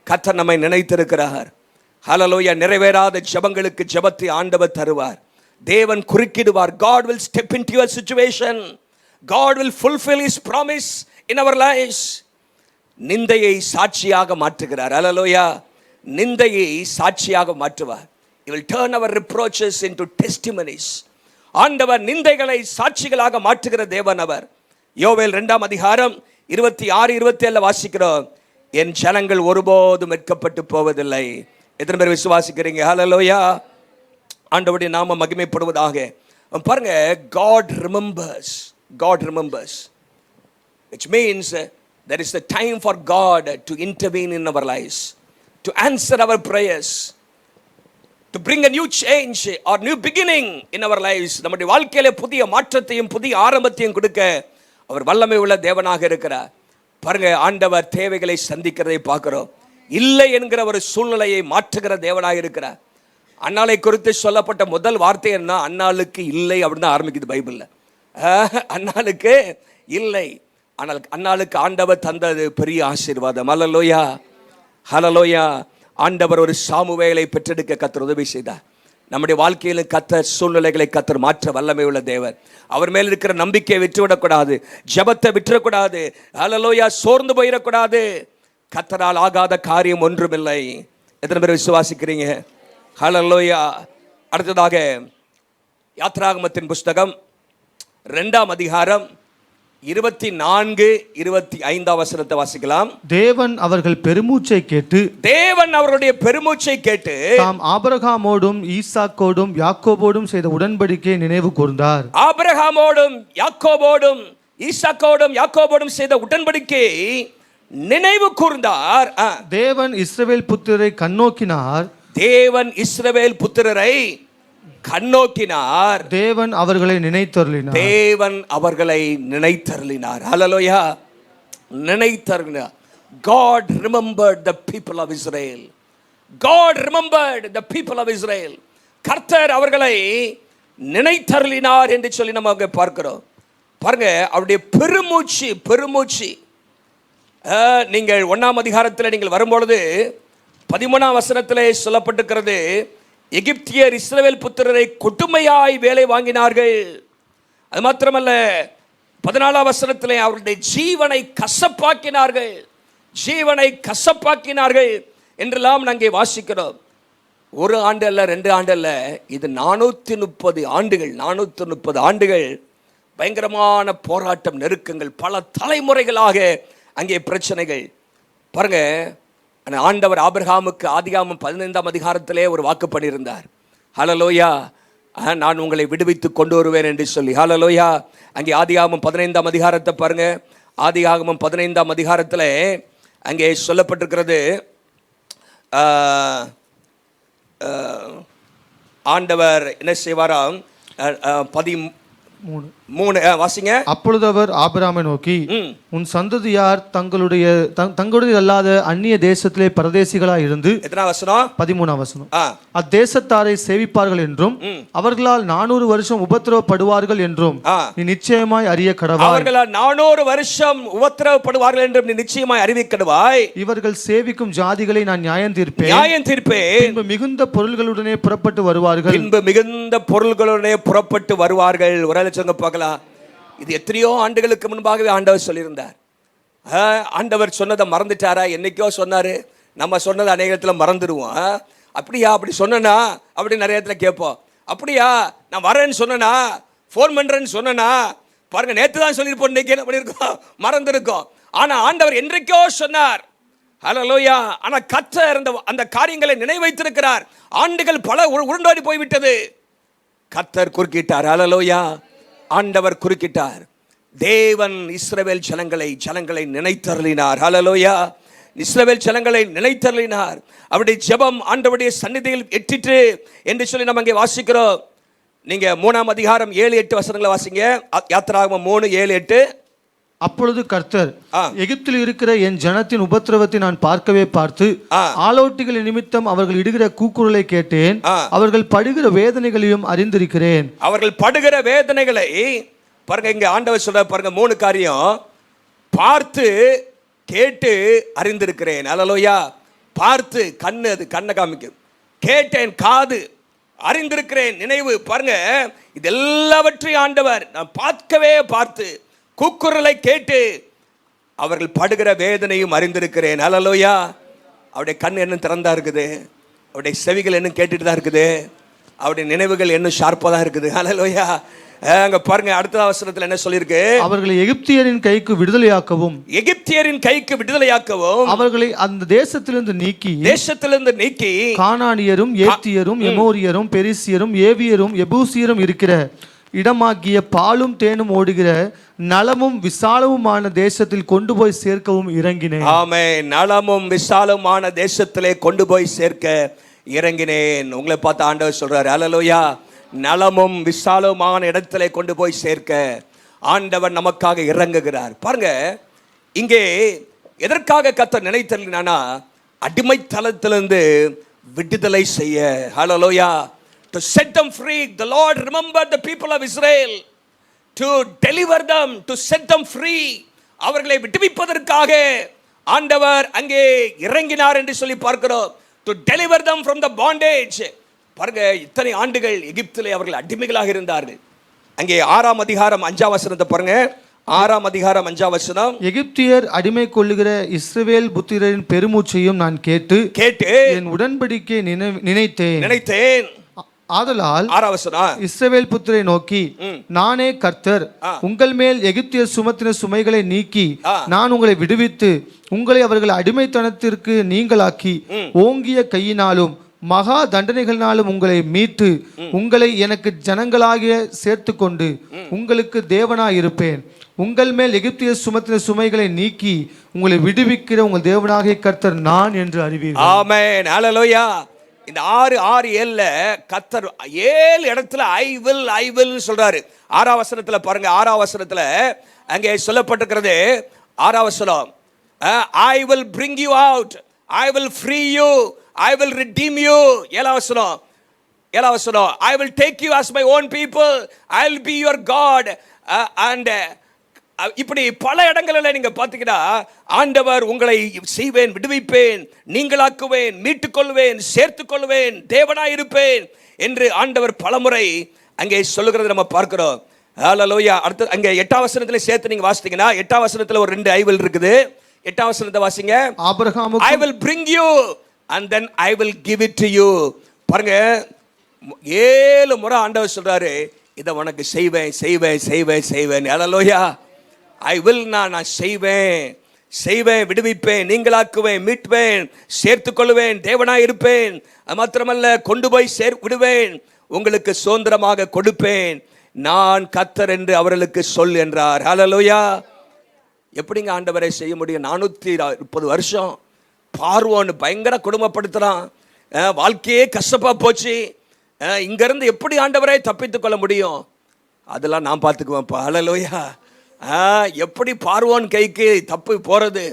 கர்த்தர் நம்மை நினைத்திருக்கிறார். ஹல்லேலூயா. நிறைவேறாத ஜெபங்களுக்கு ஜெபத்தை ஆண்டவர் தருவார். தேவன் குறுக்கிடுவார். God will step into your situation. God will fulfill his promise in our lives. நிந்தையை சாட்சியாக மாற்றுகிறார். ஹல்லேலூயா. நிந்தையை சாட்சியாக மாற்றுவார். He will turn our reproaches into testimonies. ஆண்டவர் நிந்தைகளை சாட்சிகளாக மாற்றுகிற தேவன் அவர். யோவேல் 2:26-27 வாசிக்கிறோம். என் ஜனங்கள் ஒருபோதும் வெட்கப்பட்டு போவதில்லை. எத்தனை பேர் விசுவாசிக்கிறீங்க? ஹல்லேலூயா. ஆண்டவருடைய நாமம் மகிமைப்படுவதாக. பாருங்க, God remembers, which means there is the time for God to intervene in our lives, to answer our prayers, to bring a new change or new beginning in our lives. நம்முடைய வாழ்க்கையில புதிய மாற்றத்தையும் புதிய ஆரம்பத்தையும் கொடுக்க அவர் வல்லமை உள்ள தேவனாக இருக்கிறார். பாருங்க, ஆண்டவர் தேவைகளை சந்திக்கிறதை பார்க்கிறோம். இல்லை என்கிற ஒரு சூழ்நிலையை மாற்றுகிற தேவனாக இருக்கிறார். அன்னாளை குறித்து சொல்லப்பட்ட முதல் வார்த்தை என்ன? அன்னாளுக்கு இல்லை அப்படின்னு தான் ஆரம்பிக்குது பைபிள்ல. அன்னாளுக்கு இல்லை, ஆனால் அன்னாளுக்கு ஆண்டவர் தந்தது பெரிய ஆசீர்வாதம். ஹல்லேலூயா, ஹல்லேலூயா. ஆண்டவர் ஒரு சாமுவேலை பெற்றெடுக்க கர்த்தர் உதவி செய்தார். நம்முடைய வாழ்க்கையில் கர்த்தர் சூழ்நிலைகளை கர்த்தர் மாற்ற வல்லமை உள்ள தேவன். அவர் மேல் இருக்கிற நம்பிக்கையை விட்டுவிடக்கூடாது, ஜெபத்தை விட்டுறக்கூடாது. ஹல்லேலூயா. சோர்ந்து போயிடக்கூடாது. கர்த்தரால் ஆகாத காரியம் ஒன்றுமில்லை. எத்தனை பேர் விசுவாசிக்கிறீங்க? ஹல்லேலூயா. அடுத்ததாக யாத்ராகமத்தின் புஸ்தகம் 2:24-25 வாசிக்கலாம். தேவன் அவர்கள் பெருமூச்சை கேட்டு, தேவன் அவருடைய பெருமூச்சை கேட்டு தாம் ஆபிரகாமோடும் ஈசாக்கோடும் யாக்கோபோடும் செய்த உடன்படிக்கையை நினைவு கூர்ந்தார். ஆபிரகாமோடும் யாக்கோபோடும் ஈசாக்கோடும் யாக்கோபோடும் செய்த உடன்படிக்கையை நினைவு கூர்ந்தார். தேவன் இஸ்ரவேல் புத்திரரை கண்ணோக்கினார். தேவன் இஸ்ரவேல் புத்திரரை கண்ணோக்கினார். தேவன் அவர்களை நினைத்தருளினார். தேவன் அவர்களை நினைத்தருளினார். ஹல்லேலூயா. நினைத்தருளினார். God remembered the people of Israel. God remembered the people of Israel. கர்த்தர் அவர்களை நினைத்தருளினார் என்று சொல்லி நம்ம அங்கே பார்க்கிறோம். பாருங்க, அவருடைய பெருமூச்சு. நீங்கள் 1ஆம் அதிகாரத்தில் நீங்கள் வரும்பொழுது 13ஆம் வசனத்திலே சொல்லப்பட்டிருக்கிறது, எகிப்தியர் இஸ்ரவேல் புத்திரரை கொடுமையாய் வேலை வாங்கினார்கள். அது மாத்திரமல்ல, 14ஆம் வசனத்திலே அவருடைய ஜீவனை கசப்பாக்கினார்கள் என்றெல்லாம் நாங்கள் வாசிக்கிறோம். ஒரு ஆண்டு அல்ல, 2 ஆண்டு அல்ல, இது 430 ஆண்டுகள் பயங்கரமான போராட்டம், நெருக்கங்கள், பல தலைமுறைகளாக அங்கே பிரச்சனைகள். பாருங்க, ஆண்டவர் ஆபிரகாமுக்கு ஆதியாகமம் 15ஆம் அதிகாரத்திலே ஒரு வாக்கு பண்ணியிருந்தார். ஹல்லேலூயா. நான் உங்களை விடுவித்து கொண்டு வருவேன் என்று சொல்லி. ஹல்லேலூயா. அங்கே ஆதியாகமம் 15ஆம் அதிகாரத்தை பாருங்க. ஆதியாகமம் 15ஆம் அதிகாரத்தில் அங்கே சொல்லப்பட்டிருக்கிறது, ஆண்டவர் என்ன செய்வாராம்? 13 வாசிங்க. அப்பொழுது அவர் ஆபிரகாமை நோக்கி, உன் சந்ததியார் தங்களுடைய அல்லாத அந்நிய தேசத்திலே பரதேசிகளாய் இருந்து, எத்தனாம் வசனம்? 13ஆம் வசனம், அத்தேசத்தாரை சேவிப்பார்கள் என்றும் அவர்களால் 400 வருஷம் உபத்திரவப்படுவார்கள் என்றும் நீ நிச்சயமாய் அறிய கடவாய். அவர்களால் 400 வருஷம் உபத்திரவப்படுவார்கள் என்றும் நீ நிச்சயமாய் அறிவிக்க கடவாய். இவர்கள் சேவிக்கும் ஜாதிகளை நான் நியாயம் தீர்ப்பேன். பின்பு மிகுந்த பொருள்களுடனே புறப்பட்டு வருவார்கள். ஒரு லட்சங்க பார்க்கலாம். இது எத்தனையோ ஆண்டுகளுக்கு முன்பாகவே ஆண்டவர் சொல்லியிருந்தார். ஆண்டவர் சொன்னதை மறந்துட்டாரா? என்னைக்கோ சொன்னாரு, நம்ம சொன்னதை அநேகத்தில் மறந்துடுவோம். அப்படியா? அப்படி சொன்னா அப்படி நிறைய இடத்துல கேட்போம். அப்படியா நான் வரேன்னு சொன்னா, ஃபோன் பண்றேன்னு சொன்னா, பாருங்க நேற்று தான் சொல்லியிருப்போம், இன்னைக்கு என்ன பண்ணியிருக்கோம்? மறந்துருக்கோம். ஆனா ஆண்டவர் என்றைக்கோ சொன்னார். ஹல்லேலூயா. ஆனா கர்த்தர் அந்த காரியங்களை நினைவைத்திருக்கிறார். ஆண்டுகள் பல உருண்டோடி போய்விட்டது. கர்த்தர் குறுக்கிட்டார். ஹல்லேலூயா. ஆண்டவர் குறுக்கிட்டார். தேவன் இஸ்ரவேல் ஜனங்களை நினைத்தருளினார். ஹல்லேலூயா. இஸ்ரவேல் ஜனங்களை நினைத்தருளினார். அவருடைய ஜெபம் ஆண்டவருடைய சந்நிதியில் எட்டிற்று என்று சொல்லி நம்ம இங்கே வாசிக்கிறோம். நீங்க 3ஆம் அதிகாரம் 7-8 வசனங்களை வாசிங்க. யாத்திராகமம் 3:7-8. அப்பொழுது கர்த்தர், எகிப்தில் இருக்கிற என் ஜனத்தின் உபத்திரவத்தை நான் பார்த்து ஆலோட்டிகள் நிமித்தம் அவர்கள் இடுகிற கூக்குரலை கேட்டேன். அவர்கள் படுகிற வேதனைகளையும் அறிந்திருக்கிறேன். அவர்கள் படுகிற வேதனைகளை பாருங்க, இங்க ஆண்டவர் சொல்ற பாருங்க, 3 காரியம். பார்த்து, கேட்டு, அறிந்திருக்கிறேன். ஹல்லேலூயா. பார்த்து, கண்ணு, அது கண்ணை காமிக்கும். கேட்டேன், காது, அறிந்திருக்கிறேன், நினைவு. பாருங்க, இது எல்லாவற்றையும் ஆண்டவர் நான் பார்த்து கூக்குரலை கேட்டு அவர்கள் படுகிற வேதனையும் அறிந்திருக்கிறேன். ஹல்லேலூயா. அவருடைய கண் என்ன திறந்தா இருக்குது, அவருடைய செவிகள் என்ன கேட்டுட்டு தான் இருக்குது, அவருடைய நினைவுகள் என்ன ஷார்ப்பா தான் இருக்குது. ஹல்லேலூயா. அங்க பாருங்க, அடுத்த வசனத்துல என்ன சொல்லிருக்கு? அவர்களை எகிப்தியரின் கைக்கு விடுதலையாக்கவும் அவர்களை அந்த தேசத்திலிருந்து நீக்கி கானானியரும், ஏத்தியரும், எமோரியரும், பெரிசியரும், ஏவியரும், எபூசியரும் இருக்கிற இடமாகிய பாலும் தேனும் ஓடுகிற நலமும் விசாலமுமான தேசத்தில் கொண்டு போய் சேர்க்கவும் இறங்கினேன். ஆமென். நலமும் விசாலமான தேசத்திலே கொண்டு போய் சேர்க்க இறங்கினேன். உங்களை பார்த்து ஆண்டவர் சொல்றாரு. ஹல்லேலூயா. நலமும் விசாலமான இடத்திலே கொண்டு போய் சேர்க்க ஆண்டவர் நமக்காக இறங்குகிறார். பாருங்க, இங்கே எதற்காக கர்த்தர் நினைத்தருளினானா, அடிமைத்தனத்திலிருந்து விடுதலை செய்ய. ஹல்லேலூயா. To set them free. The Lord remembered the people of Israel. To deliver them, to set them free. அவர்களை விடுவிப்பதற்காக ஆண்டவர் அங்கே இறங்கினார் என்று சொல்லி பார்க்கிறோம். To deliver them from the bondage. பாருங்க, இத்தனை ஆண்டுகள் எகிப்திலே அவர்கள் அடிமைகளாக இருந்தார்கள். அங்கே 6ஆம் அதிகாரம் 5ஆம் வசனத்தை பாருங்க. 6ஆம் அதிகாரம் 5ஆம் வசனம். எகிப்தியர் அடிமை கொள்ளுகிற இஸ்ரவேல் புத்திரரின் பெருமூச்சையும் நான் கேட்டு என் உடன்படிக்கை நினைத்தேன். ஆதலால் இஸ்ரவேல் புத்திரை நோக்கி, நானே கர்த்தர், உங்கள் மேல் எகிப்தியர் சுமத்தின சுமைகளை நீக்கி நான் உங்களை விடுவித்து உங்களை அவர்கள் அடிமைத்தனத்திற்கு நீங்களாக்கி ஓங்கிய கையினாலும் மகா தண்டனைகளினாலும் உங்களை மீட்டு உங்களை எனக்கு ஜனங்களாகிய சேர்த்து கொண்டு உங்களுக்கு தேவனாயிருப்பேன். உங்கள் மேல் எகிப்தியர் சுமத்தின சுமைகளை நீக்கி உங்களை விடுவிக்கிற உங்கள் தேவனாகிய கர்த்தர் நான் என்று அறிவீர்கள். ஆமென். ஹல்லேலூயா. இந்த 6:7 கர்த்தர் 7 இடத்துல ஐ வில் சொல்றாரு. 6ஆம் வசனத்துல பாருங்க, 6ஆம் வசனத்துல அங்கே சொல்லப்பட்டிருக்கிறது. 6ஆம் வசனம், I will bring you out, I will free you, I will redeem you. 7ஆம் வசனம், I will take you as my own people, I will be your God. And இப்படி பல இடங்களில் நீங்க பார்த்தீங்கன்னா ஆண்டவர் உங்களை செய்வேன், விடுவிப்பேன், நீங்களாக்குவேன், மீட்டுக்கொள்வேன், சேர்த்துக்கொள்வேன், தேவனாயிருப்பேன் என்று ஆண்டவர் பலமுறை அங்கே சொல்லுகிறது நம்ம பார்க்கிறோம். ஹல்லேலூயா. அடுத்து அங்கே 8ஆம் வசனத்துல சேர்த்து நீங்க வாசித்தீங்கன்னா 8ஆம் வசனத்துல ஒரு 2 ஐ வில் இருக்குது. 8ஆம் வசனத்தை வாசிங்க. ஆபிரகாமுக்கு I will bring you and then I will give it to you. பாருங்க, 7 முறை ஆண்டவர் சொல்றாரு, இதை உனக்கு செய்வேன். ஹல்லேலூயா. ஐ வில், நான் செய்வேன், விடுவிப்பேன், நீங்களாக்குவேன், மீட்பேன், சேர்த்துக்கொள்வேன், தேவனாய் இருப்பேன். அது மாத்திரமல்ல, கொண்டு போய் விடுவேன், உங்களுக்கு சுதந்திரமாக கொடுப்பேன், நான் கர்த்தர் என்று அவர்களுக்கு சொல் என்றார். ஹல்லேலூயா. எப்படிங்க ஆண்டவரை செய்ய முடியும்? 430 வருஷம் பார்வோன்னு பயங்கர கொடுமைப்படுத்துறான், வாழ்க்கையே கஷ்டப்பா போச்சு. இங்கிருந்து எப்படி ஆண்டவரே தப்பித்துக் கொள்ள முடியும்? அதெல்லாம் நான் பார்த்துக்குவேன்ப்பா. ஹல்லேலூயா. எப்படி பார்வோன் கைக்கு தப்பி போறது?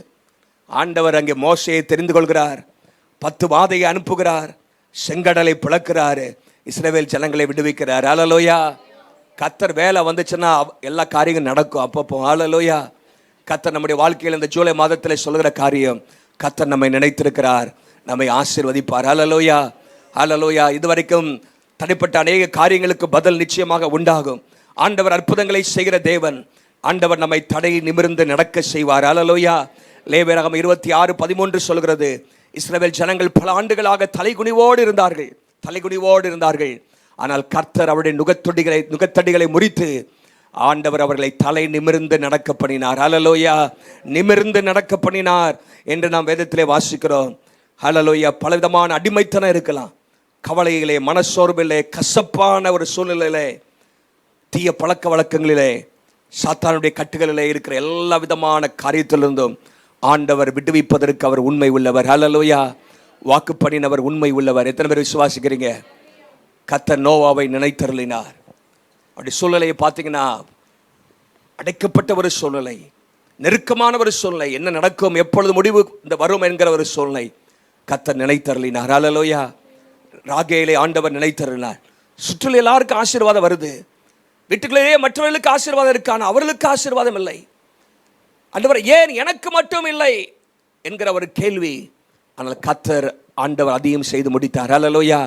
ஆண்டவர் அங்கே மோசேயை தெரிந்து கொள்கிறார், 10 வாதையை அனுப்புகிறார், செங்கடலை பிளக்கிறார், இஸ்ரவேல் ஜனங்களை விடுவிக்கிறார். ஹல்லேலூயா. கர்த்தர் வேலை வந்துச்சுன்னா எல்லா காரியங்களும் நடக்கும் அப்பப்போ. ஹல்லேலூயா. கர்த்தர் நம்முடைய வாழ்க்கையில் இந்த ஜூலை மாதத்தில் சொல்கிற காரியம், கர்த்தர் நம்மை நினைத்திருக்கிறார், நம்மை ஆசீர்வதிப்பார். ஹல்லேலூயா. ஹல்லேலூயா. இதுவரைக்கும் தனிப்பட்ட அநேக காரியங்களுக்கு பதில் நிச்சயமாக உண்டாகும். ஆண்டவர் அற்புதங்களை செய்கிற தேவன். ஆண்டவர் நம்மை தடை நிமிர்ந்து நடக்க செய்வார். ஹல்லேலூயா. லேவியராகமம் 26:13 சொல்கிறது, இஸ்ரவேல் ஜனங்கள் பல ஆண்டுகளாக தலைகுனிவோடு இருந்தார்கள். ஆனால் கர்த்தர் அவருடைய நுகத்தடிகளை முறித்து ஆண்டவர் அவர்களை தலை நிமிர்ந்து நடக்க பண்ணினார். ஹல்லேலூயா. நிமிர்ந்து நடக்க பண்ணினார் என்று நாம் வேதத்திலே வாசிக்கிறோம். ஹல்லேலூயா. பலவிதமான அடிமைத்தனம் இருக்கலாம், கவலையிலே, மனசோர்விலே, கசப்பான ஒரு சூழ்நிலையிலே, தீய பழக்க வழக்கங்களிலே, சாத்தானுடைய கட்டுகளிலே இருக்கிற எல்லா விதமான காரியத்திலிருந்தும் ஆண்டவர் விடுவிப்பதற்கு அவர் உண்மை உள்ளவர். ஹல்லேலூயா. வாக்கு பண்ணினவர் உண்மை உள்ளவர். எத்தனை பேர் விசுவாசிக்கிறீங்க? கர்த்தர் நோவாவை நினைத்தருளினார். அப்படி சூழ்நிலையை பார்த்தீங்கன்னா அடைக்கப்பட்ட ஒரு சூழ்நிலை, நெருக்கமான ஒரு சூழ்நிலை, என்ன நடக்கும், எப்பொழுது முடிவு இந்த வரும் என்கிற ஒரு சூழ்நிலை. கர்த்தர் நினைத்தருளினார். ஹல்லேலூயா. ராகேலை ஆண்டவர் நினைத்தருளினார். சுற்றிலும் எல்லாருக்கும் ஆசீர்வாதம் வருது, வீட்டுக்குள்ளேயே மற்றவர்களுக்கு ஆசீர்வாதம் இருக்கான, அவர்களுக்கு ஆசீர்வாதம் இல்லை. ஆண்டவர் ஏன் எனக்கு மட்டும் இல்லை என்கிற ஒரு கேள்வி. ஆனால் கர்த்தர் ஆண்டவர் அதையும் செய்து முடித்தார். ஹல்லேலூயா.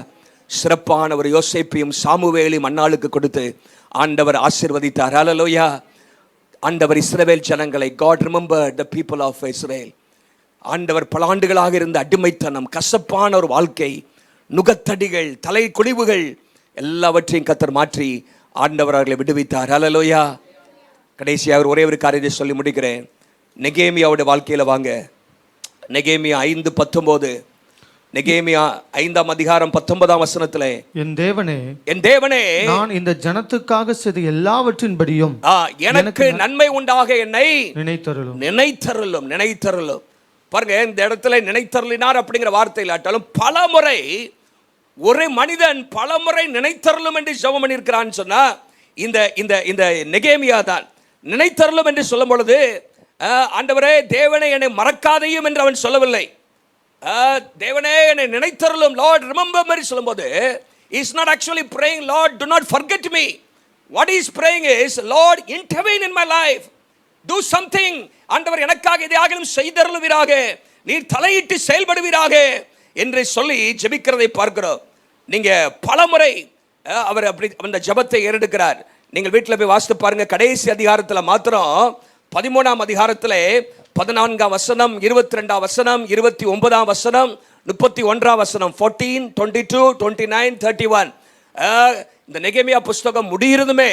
சிறப்பான ஒரு யோசேப்பையும் சாமுவேலையும் அன்னாளுக்கு கொடுத்து ஆண்டவர் ஆசீர்வதித்தார். ஹல்லேலூயா. ஆண்டவர் இஸ்ரவேல் ஜனங்களை, God remembered the people of Israel. ஆண்டவர் பல ஆண்டுகளாக இருந்த அடிமைத்தனம், கசப்பான ஒரு வாழ்க்கை, நுகத்தடிகள், தலை குழிவுகள் எல்லாவற்றையும் கர்த்தர் மாற்றி ஆண்டவர் அவர்களை விடுவித்தார். ஹல்லேலூயா. கடைசியாக ஒரே ஒரு காரியத்தை சொல்லி முடிக்கிறேன். நெகேமியாவுடைய வாழ்க்கையில் வாங்க. நெகேமியா 5:19. நெகேமியா 5ஆம் அதிகாரம் 19ஆம் வசனத்திலே, என் தேவனே நான் இந்த ஜனத்துக்காக செய்த எல்லாவற்றின்படியும் எனக்கு நன்மை உண்டாக என்னை நினைத்தருளும். பாருங்க, இந்த இடத்துல நினைத்தருளினார் அப்படிங்கிற வார்த்தை இல்லாட்டாலும் பல முறை ஒரு மனிதன் பல முறை நினைத்தருளும் என்று ஜெபம் பண்ணியிருக்கிறான்னு சொன்னா இந்த இந்த இந்த நெகேமியா தான். நினைத்தருளும் என்று சொல்லும் பொழுது, ஆண்டவரே தேவனே என்னை மறக்காதையும் என்று அவன் சொல்லவில்லை. தேவனே என்னை நினைத்தருளும், லார்ட் ரிமெம்பர் மாதிரி சொல்லும்போது, he is not actually praying Lord do not forget me. what he is praying is Lord intervene in my life, do something. ஆண்டவர் எனக்காக இதையாகிலும் செய்தருளுவீராக, நீர் தலையிட்டு செயல்படுவீராக என்று சொல்லி ஜெபிக்கிறதை பார்க்கிறோம். நீங்க பலமுறை அவர் அப்படி அந்த ஜெபத்தை ஏறெடுக்கிறார். நீங்கள் வீட்டில் போய் வாசித்து பாருங்க. கடைசி அதிகாரத்தில் மாத்திரம் 13ஆம் அதிகாரத்தில் 14ஆம் வசனம், 22ஆம் வசனம், 29ஆம் வசனம், 31ஆம் வசனம், 14, 22, 29, 31. இந்த நெகேமியா புஸ்தகம் முடிகிறதுமே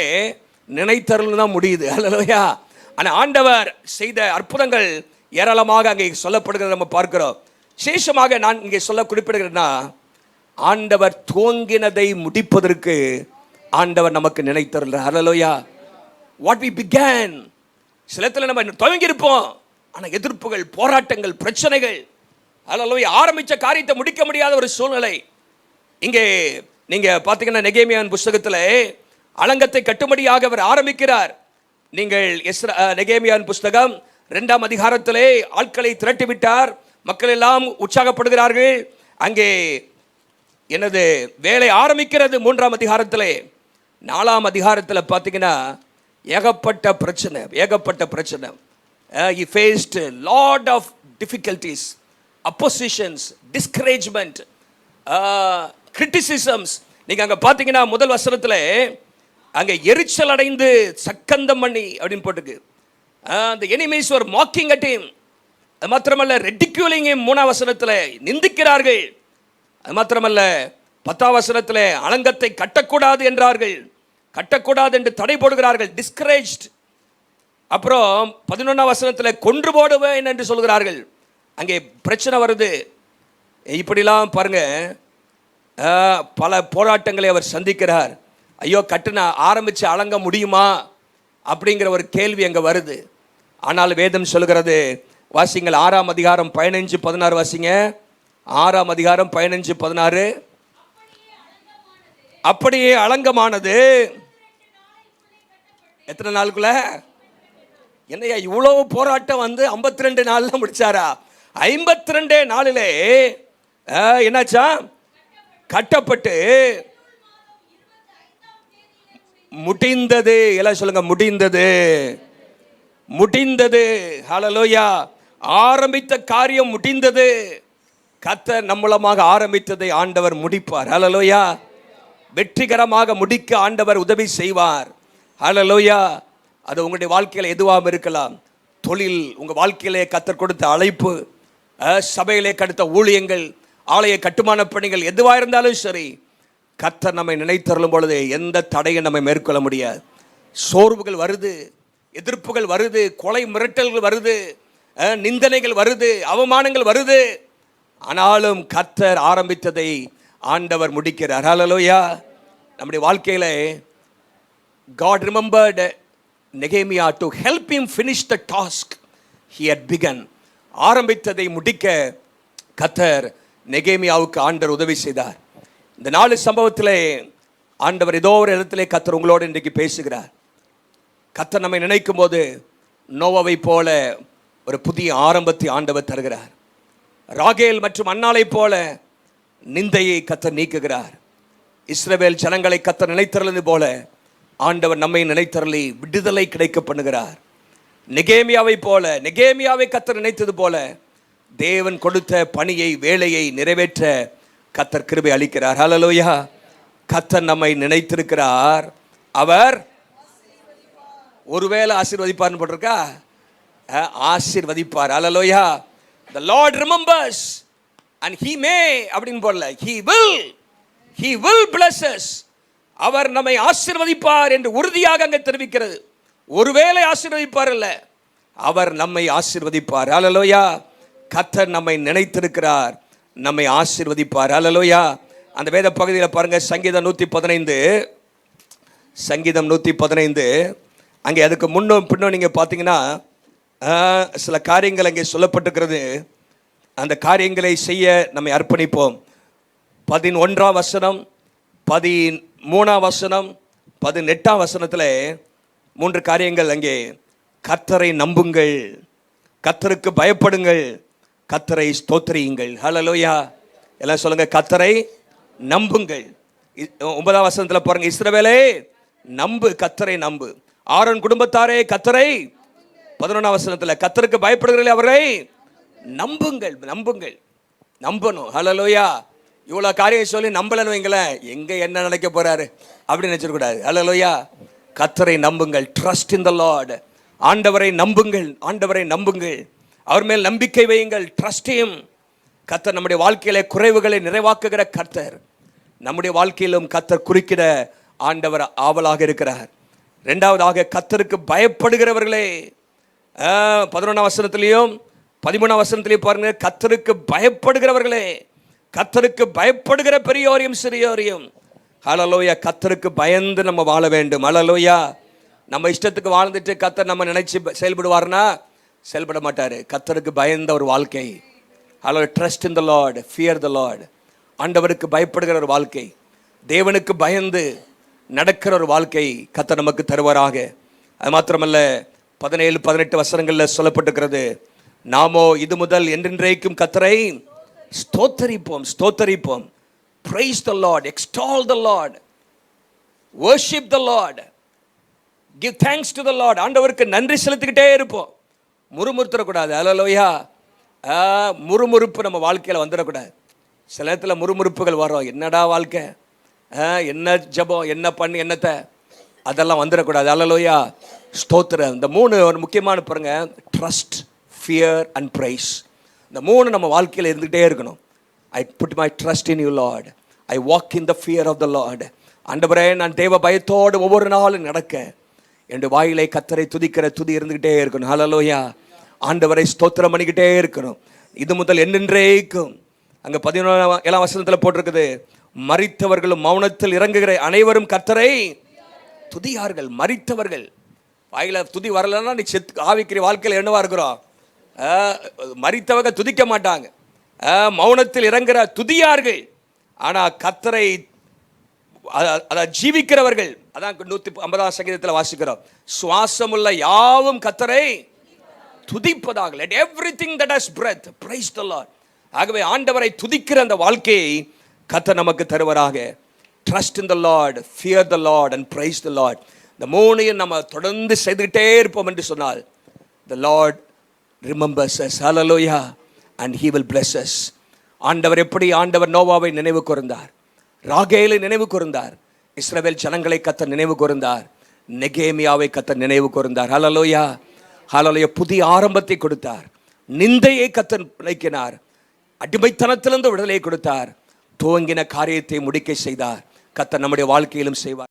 நினைத்தருள் தான் முடியுது. ஹல்லேலூயா. ஆனால் ஆண்டவர் செய்த அற்புதங்கள் ஏராளமாக அங்கே சொல்லப்படுகிறத நம்ம பார்க்கிறோம். விசேஷமாக நான் இங்கே சொல்ல குறிப்பிடுகிறேன்னா, ஆண்டவர் துவங்கினதை முடிப்பதற்கு ஆண்டவர் நமக்கு நினைத்தருள். ஹல்லேலூயா. what we began, சிலத்தில் நம்ம துவங்கி இருப்போம், ஆனால் எதிர்ப்புகள், போராட்டங்கள், பிரச்சனைகள், ஹல்லேலூயா, ஆரம்பித்த காரியத்தை முடிக்க முடியாத ஒரு சூழ்நிலை. இங்கே நீங்க பார்த்தீங்கன்னா நெகேமியாவின் புஸ்தகத்தில் அலங்கத்தை கட்டும்படியாக அவர் ஆரம்பிக்கிறார். நீங்கள் நெகேமியாவின் புஸ்தகம் 2ஆம் அதிகாரத்திலே ஆட்களை திரட்டி விட்டார், மக்கள் எல்லாம் உற்சாகப்படுகிறார்கள். அங்கே என்னது வேலை ஆரம்பிக்கிறது 3ஆம் அதிகாரத்திலே. 4ஆம் அதிகாரத்தில் பார்த்தீங்கன்னா ஏகப்பட்ட பிரச்சனை. He faced a lot of difficulties, oppositions, discouragement, criticisms. நீங்க அங்க பாத்தீங்கன்னா முதல் வசனத்துல அங்க எரிச்சல் அடைந்து சக்கந்தம் பண்ணி அப்படின்னு போட்டுக்கு, the enemies were mocking at him. அது மாத்திரமல்ல ridiculing him. 3ஆம் வசனத்துல நிந்திக்கிறார்கள். அது மாத்திரமல்ல 10ஆம் வசனத்துல அலங்கத்தை கட்டக்கூடாது என்றார்கள், கட்டக்கூடாது என்று தடை போடுகிறார்கள், discouraged. அப்புறம் 11ஆம் வசனத்தில் கொன்று போடுவேன் என்று சொல்கிறார்கள். அங்கே பிரச்சனை வருது. இப்படிலாம் பாருங்க, பல போராட்டங்களை அவர் சந்திக்கிறார். ஐயோ, கட்டுன ஆரம்பிச்ச அலங்க முடியுமா அப்படிங்கிற ஒரு கேள்வி அங்கே வருது. ஆனால் வேதம் சொல்கிறது, வாசிங்கள் 6ஆம் அதிகாரம் 15-16 வாசிங்க. 6ஆம் அதிகாரம் 15-16. அப்படியே அலங்கமானது. எத்தனை நாளுக்குள்ள? என்னையா இவ்வளவு போராட்டம் வந்து 52 நாள்ல முடிச்சாரா? 52 நாளிலே என்னாச்சா? கட்டப்பட்டு முடிந்தது. எல்லாம் சொல்லுங்க, முடிந்தது, முடிந்தது. ஹல்லேலூயா. ஆரம்பித்த காரியம் முடிந்தது. கர்த்தர் நம்மளமாக ஆரம்பித்ததை ஆண்டவர் முடிப்பார். ஹல்லேலூயா. வெற்றிகரமாக முடிக்க ஆண்டவர் உதவி செய்வார். ஹல்லேலூயா. அது உங்களுடைய வாழ்க்கையில் எதுவாக இருக்கலாம். தொழில், உங்கள் வாழ்க்கையிலே கர்த்தர் கொடுத்த அழைப்பு, சபையிலே கொடுத்த ஊழியங்கள், ஆலய கட்டுமான பணிகள், எதுவாக இருந்தாலும் சரி, கர்த்தர் நம்மை நினைத்தருளும் பொழுது எந்த தடையும் நம்மை மேற்கொள்ள முடியாது. சோர்வுகள் வருது, எதிர்ப்புகள் வருது, கொலை மிரட்டல்கள் வருது, நிந்தனைகள் வருது, அவமானங்கள் வருது. ஆனாலும் கர்த்தர் ஆரம்பித்ததை ஆண்டவர் முடிக்கிறார். ஹல்லேலூயா. நம்முடைய வாழ்க்கையில God remembered Nehemiah to help him finish the task he had begun. ஆரம்பித்ததை முடிக்க கர்த்தர் நெகேமியாவுக்கு ஆண்டவர் உதவி செய்தார். இந்த 4 சம்பவத்திலே ஆண்டவர் ஏதோ ஒரு இடத்திலே கர்த்தர் உங்களோடு இன்றைக்கு பேசுகிறார். கர்த்தர் நம்மை நினைக்கும் போது நோவாவை போல ஒரு புதிய ஆரம்பத்தை ஆண்டவர் தருகிறார். ராகேல் மற்றும் அன்னாளை போல நிந்தையை கர்த்தர் நீக்குகிறார். இஸ்ரவேல் ஜனங்களை கர்த்தர் நினைத்தருளது போல ஆண்டவர் நம்மை நினைத்தருளி விடுதலை கிடைக்க பண்ணுகிறார். நெகேமியாவை போல, நெகேமியாவை கர்த்தர் நினைத்தது போல தேவன் கொடுத்த பணியை, வேலையை நிறைவேற்ற கர்த்தர் கிருபை அளிக்கிறார். ஹல்லேலூயா. கர்த்தர் நம்மை நினைத்திருக்கிறார். அவர் ஒருவேளை ஆசீர்வதிப்பார்னு போட்டிருக்கா? ஆசீர்வதிப்பார். ஹல்லேலூயா. The Lord remembers and he may அப்படின்னு போடல, he will bless us. அவர் நம்மை ஆசீர்வதிப்பார் என்று உறுதியாக அங்கே தெரிவிக்கிறது. ஒருவேளை ஆசீர்வதிப்பார் அல்ல, அவர் நம்மை ஆசீர்வதிப்பார். ஹல்லேலூயா. கர்த்தர் நம்மை நினைத்திருக்கிறார், நம்மை ஆசீர்வதிப்பார். ஹல்லேலூயா. அந்த வேத பகுதியில் பாருங்க, சங்கீதம் 115, சங்கீதம் 115. அங்கே அதுக்கு முன்னும் பின்னும் நீங்கள் பார்த்தீங்கன்னா சில காரியங்கள் அங்கே சொல்லப்பட்டிருக்கிறது. அந்த காரியங்களை செய்ய நம்மை அர்ப்பணிப்போம். 11ஆம் வசனம், 13ஆம் வசனம், 18ஆம் வசனத்தில் 3 காரியங்கள் அங்கே. கர்த்தரை நம்புங்கள், கர்த்தருக்கு பயப்படுங்கள், கர்த்தரை ஸ்தோத்திரியுங்கள். ஹல்லேலூயா. எல்லாம் சொல்லுங்க, கர்த்தரை நம்புங்கள். 9ஆம் வசனத்தில் பாருங்க, இஸ்ரவேலே நம்பு, கர்த்தரை நம்பு. ஆரோன் குடும்பத்தாரே கர்த்தரை. 11ஆம் வசனத்தில் கர்த்தருக்கு பயப்படுகிறீர்களே அவரை நம்புங்கள். நம்புங்கள், நம்பணும். ஹல்லேலூயா. இவ்வளோ காரியம் சொல்லி நம்பலன்னு வைங்களேன், எங்கே என்ன நினைக்க போறாரு அப்படின்னு நினைச்சிடக்கூடாது. ஹல்லேலூயா. கர்த்தரை நம்புங்கள். Trust in the Lord. ஆண்டவரை நம்புங்கள், ஆண்டவரை நம்புங்கள், அவர் மேல் நம்பிக்கை வையுங்கள். Trust him. கர்த்தர் நம்முடைய வாழ்க்கையில குறைவுகளை நிறைவாக்குகிற கர்த்தர். நம்முடைய வாழ்க்கையிலும் கர்த்தர் குறுக்கிட ஆண்டவர் ஆவலாக இருக்கிறார். 2வதாக கர்த்தருக்கு பயப்படுகிறவர்களே. 11ஆம் வசனத்திலையும் 13ஆம் வசனத்திலையும் பாருங்க, கர்த்தருக்கு பயப்படுகிறவர்களே. கர்த்தருக்கு பயப்படுகிற பெரியோரையும் சிறியோரையும். ஹல்லேலூயா. கர்த்தருக்கு பயந்து நம்ம வாழ வேண்டும். ஹல்லேலூயா. நம்ம இஷ்டத்துக்கு வாழ்ந்துட்டு கர்த்தர் நம்ம நினைச்சு செயல்படுவார்னா செயல்பட மாட்டாரு. கர்த்தருக்கு பயந்த ஒரு வாழ்க்கை. Hallelujah. Trust in the lord, fear the lord. ஆண்டவருக்கு பயப்படுகிற ஒரு வாழ்க்கை, தேவனுக்கு பயந்து நடக்கிற ஒரு வாழ்க்கை கர்த்தர் நமக்கு தருவாராக. அது மாத்திரமல்ல, 17, 18 வசனங்களில் சொல்லப்பட்டிருக்கிறது, நாமோ இது முதல் என்றென்றைக்கும் கர்த்தரை ஸ்தோத்தரிப்போம். ஸ்தோத்தரிப்போம். Praise the Lord, extol the Lord, worship the Lord, give thanks to the Lord. ஆண்டவருக்கு நன்றி செலுத்திக்கிட்டே இருப்போம். முறுமுறுத்தரக்கூடாது. ஹல்லேலூயா. முறுமுறுப்பு நம்ம வாழ்க்கையில் வந்துடக்கூடாது. சில நேரத்தில் முறுமுறுப்புகள் வரும். என்னடா வாழ்க்கை, என்ன ஜபம், என்ன பண்ணி, என்னத்தை, அதெல்லாம் வந்துடக்கூடாது. ஹல்லேலூயா. ஸ்தோத்திரம். இந்த 3 ஒரு முக்கியமான பாருங்க, ட்ரஸ்ட், ஃபியர் அண்ட் ப்ரைஸ். இந்த 3 நம்ம வாழ்க்கையில் இருந்துகிட்டே இருக்கணும். I put my trust in you Lord, I walk in the fear of the Lord. ஆண்டவரே, நான் தேவ பயத்தோடு ஒவ்வொரு நாளும் நடக்க என்னுடைய வாயிலை கர்த்தரை துதிக்கிற துதி இருந்துகிட்டே இருக்கணும். ஹல்லேலூயா. ஆண்டவரை ஸ்தோத்திரம் பண்ணிக்கிட்டே இருக்கணும். இது முதல் என்னென்றேக்கும். அங்கே 17ஆம் வசனத்தில் போட்டிருக்குது, மரித்தவர்களும் மௌனத்தில் இறங்குகிற அனைவரும் கர்த்தரை துதியார்கள். மரித்தவர்கள் வாயில துதி வரலன்னா நீ செத்து ஆவிக்கிற வாழ்க்கையில் என்னவா இருக்கிறோம்? மரித்தவங்க துதிக்க மாட்டாங்க, மௌனத்தில் இறங்குற துதியார்கள். ஆனால் கர்த்தரை அதான் ஜீவிக்கிறவர்கள், அதான் 150ஆம் சங்கீதத்தில் வாசிக்கிறோம், சுவாசமுள்ள யாவும் கர்த்தரை துதிப்பதாக. Let everything that has breath praise the Lord. ஆகவே ஆண்டவரை துதிக்கிற அந்த வாழ்க்கையை கர்த்தர் நமக்கு தருவராக. Trust in the Lord, fear the Lord and praise the Lord. இந்த மூணையும் நம்ம தொடர்ந்து செய்துகிட்டே இருப்போம் என்று சொன்னால் the Lord remembers us, hallelujah, and he will bless us. ஆண்டவர் எப்படி ஆண்டவர் நோவாவை நினைவு கூர்ந்தார், ராகேலை நினைவு கூர்ந்தார், இஸ்ரவேல் ஜனங்களை கர்த்தர் நினைவு கூர்ந்தார், நெகேமியாவை கர்த்தர் நினைவு கூர்ந்தார், ஹல்லேலூயா ஹல்லேலூயா. புதிய ஆரம்பத்தை கொடுத்தார், நிந்தையை கர்த்தர் விலக்கினார், அடிமைத்தனத்திலிருந்து விடுதலை கொடுத்தார், துவங்கின காரியத்தை முடிக்க செய்தார். கர்த்தர் நம்முடைய வாழ்க்கையிலும் செய்வார்.